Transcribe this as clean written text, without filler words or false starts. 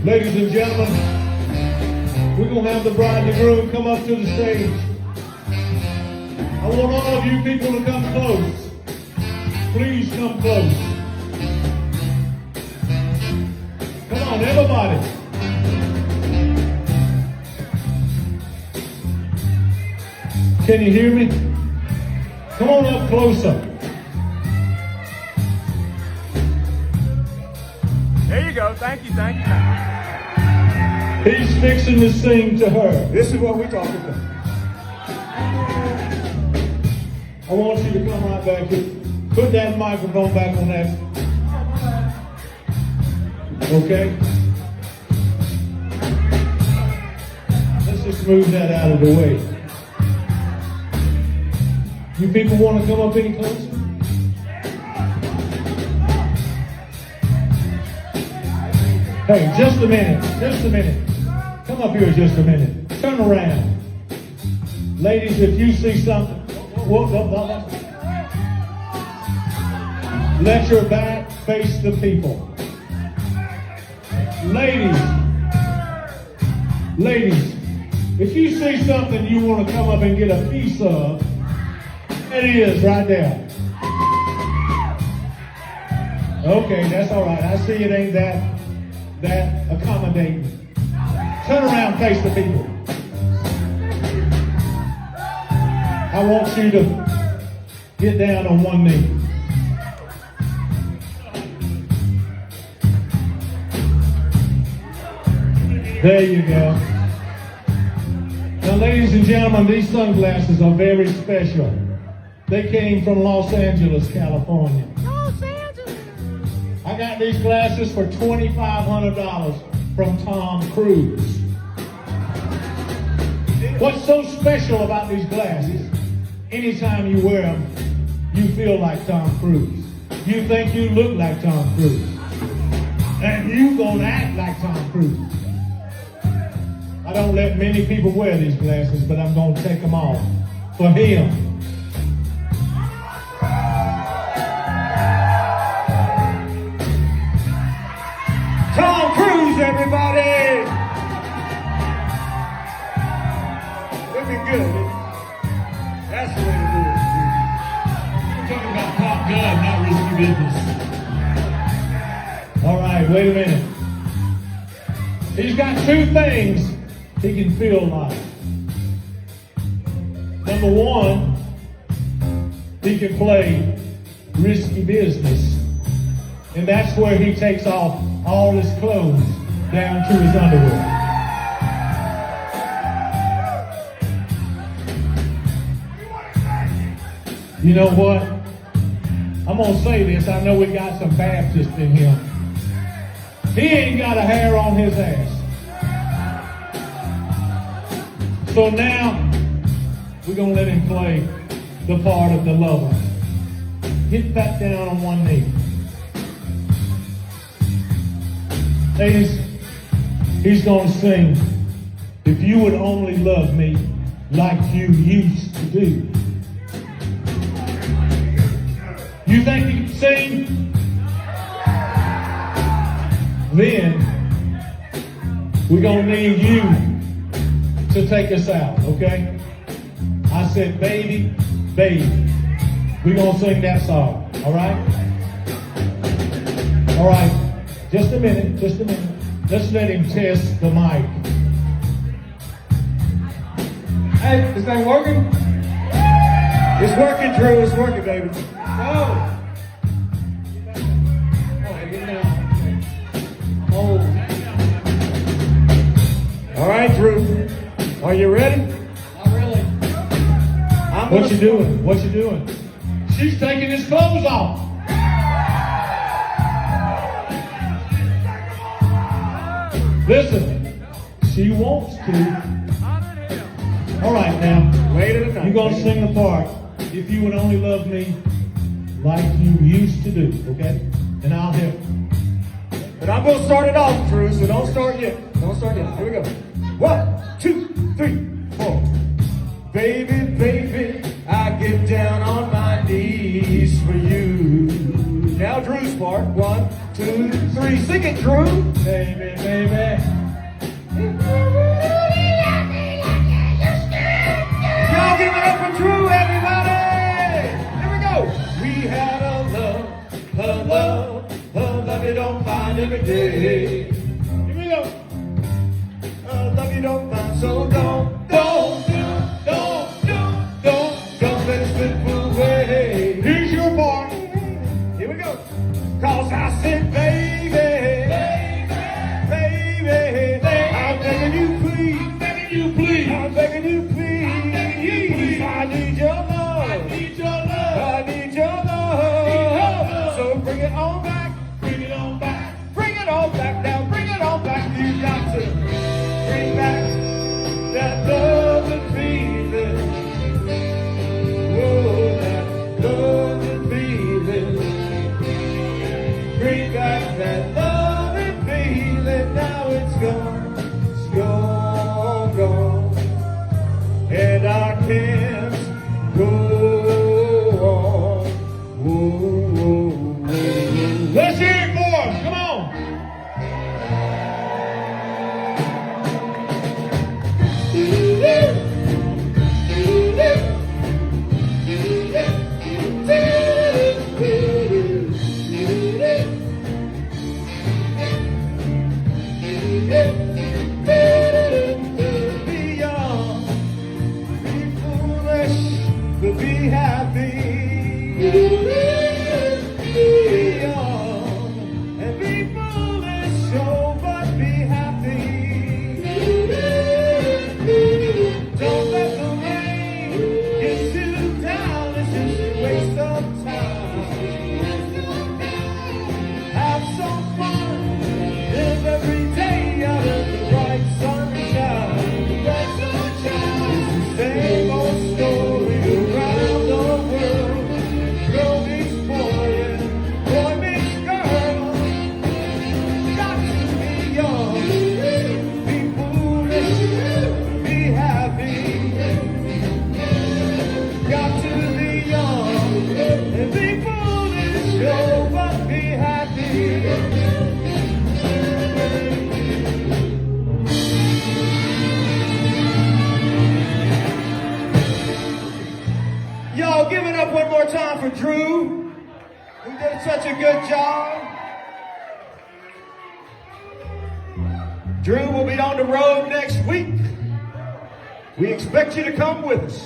Ladies and gentlemen, we're going to have the bride and the groom come up to the stage. I want all of you people to come close. Please come close. Come on, everybody. Can you hear me? Come on up closer. There you go. Thank you. He's fixing to sing to her. This is what we're talking about. I want you to come right back here. Put that microphone back on that. Okay? Let's just move that out of the way. You people want to come up any closer? Hey, just a minute. Come up here just a minute. Turn around. Ladies, if you see something, let your back face the people. Ladies, if you see something you want to come up and get a piece of, it is right there. Okay, that's all right. I see it ain't that accommodating. Turn around, face the people. I want you to get down on one knee. There you go. Now, ladies and gentlemen, these sunglasses are very special. They came from Los Angeles, California. Los Angeles. I got these glasses for $2,500 from Tom Cruise. What's so special about these glasses? Anytime you wear them, you feel like Tom Cruise. You think you look like Tom Cruise. And you gonna act like Tom Cruise. I don't let many people wear these glasses, but I'm gonna take them off for him. Tom Cruise, everybody! Looking good. That's the way to do it. We're talking about Top Gun, not risky business. All right, wait a minute. He's got two things he can feel like. Number one, he can play risky business. And that's where he takes off all his clothes down to his underwear. You know what? I'm going to say this. I know we got some Baptists in here. He ain't got a hair on his ass. So now, we're going to let him play the part of the lover. Get back down on one knee. Ladies, he's going to sing, "If You Would Only Love Me Like You Used to Do." You think he can sing? Then, we're going to need you to take us out, okay? I said, baby, baby. We're going to sing that song, all right? All right, just a minute. Let's let him test the mic. Hey, this thing working? It's working, Drew. It's working, baby. Oh. Oh. All right, Drew. Are you ready? Not really. What you doing? She's taking his clothes off. Listen, she wants to. All right, now. Wait a minute. You're going to sing the part, "If You Would Only Love Me Like You Used to Do," okay? And I'll help. But I'm going to start it off, Drew, so don't start yet. Here we go. 1, 2, 3, 4. Baby, baby, I get down on my knees for you. Now Drew's part. 1, 2, 3. Sing it, Drew. Baby, baby. Y'all give it up for Drew, everybody. Here we go. We had a love you don't find every day. Here we go. A love you don't find, so don't let it slip away. Here's your part. Here we go. Cause I said, baby, I'm begging you, please. I'm begging you, please. I'm begging you, please. I need your love. I need your love. I need your love. So bring it on back. Bring it on back. Bring it on back now. Bring it on back. You got to bring back that love and feeling. Whoa, that love and feeling. Bring back that love and feeling. Now it's gone. It's gone. And I can't go on. Whoa. Let's hear it, boys. Come on. Be young, be foolish, but be happy. Be young and be foolish, oh, but be happy. Don't let the rain get you down, it's just a waste of time. Have some fun, live every day out of the bright sunshine. It's the same old story around the world. Girl meets boy and boy meets girl. Got to be young, be foolish, be happy. Got to be young and be foolish, oh, but be happy. Y'all give it up one more time for Drew, who did such a good job. Drew will be on the road next week. We expect you to come with us.